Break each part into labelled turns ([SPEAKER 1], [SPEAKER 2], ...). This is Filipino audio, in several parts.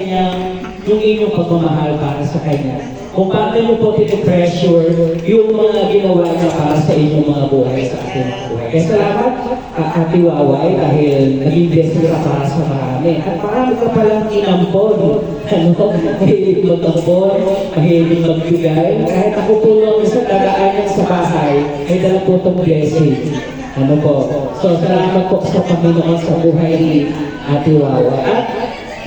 [SPEAKER 1] yung inyong pagmamahal para sa Kanya. Kung paano nyo po pinipressure yung mga ginawa niya para sa inyong mga buhay sa ating mga buhay. Kaya salamat, Ate Waway, dahil naging blessing ka para sa marami. At marami ka palang inampon. Mahilig mag-ampon, mahilig magbigay. Kahit ako po lang sa dadaan sa bahay, ay dala po itong blessing. So, salamat po sa Panginoon sa buhay ni Ate Waway. At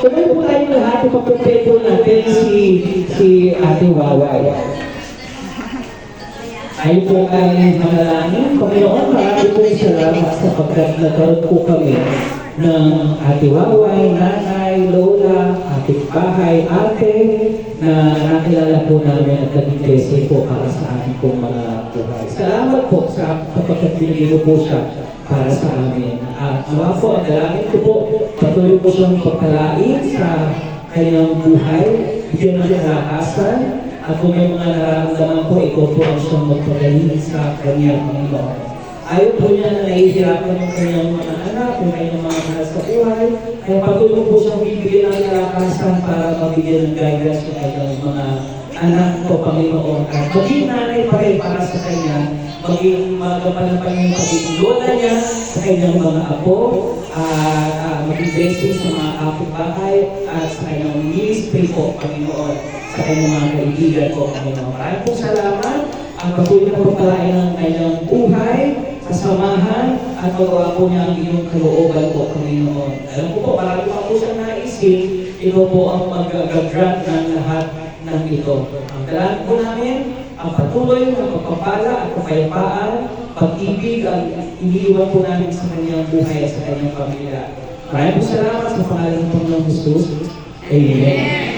[SPEAKER 1] tuloy po tayo lahat, ipag-prepare po natin si Ate Waway. Tayo po ay manalangin. Panginoon, marami po salamat sapagkat nagkaroon po kami ng Ate Waway, nanay, lola, ating bahay, ate, na nakilala po namin at naging blessing po para sa ating pong mga buhay. Salamat po sa kapagkat binigay mo po siya para sa amin. At nawa po, ang dalangin ko po, patuloy po siyang pagkalain sa kanyang buhay, bigyan ng kalakasan, at kung may mga nararamdaman po, ikaw po ang siyang magpagaling sa kanyang Panginoon. Ayaw po niya na nahihirapan ng kanyang mga anak, yung kanyang mga mahal sa buhay, kaya patuloy po siyang bibigyan ng kalakasan para mabigyan ng guidance sa kanyang mga anak po, Panginoon. At maging nanay pa rin para sa kanya, maging magapalapan yung pagiging lola niya sa kanyang mga apo, maging blessing sa mga kapitbahay at sa kanyang ministry po, Panginoon, sa kanyang mga kaibigan po, Panginoon. Maraming po salamat ang patuloy na pagpalain ng kanyang buhay, kasamahan, at magawa po niya ang iyong kalooban po, Panginoon. Alam ko po, marami pa po siyang naisin, ito po ang mag-grant ng lahat ng ito. Ang dalangin po namin, ang patuloy na pagpapala at kapayapaan, pag-ibig ang iniiwan po namin sa kanyang buhay at sa kanyang pamilya. Maraming po salamat sa pangalan ng Panginoong Jesus. Amen.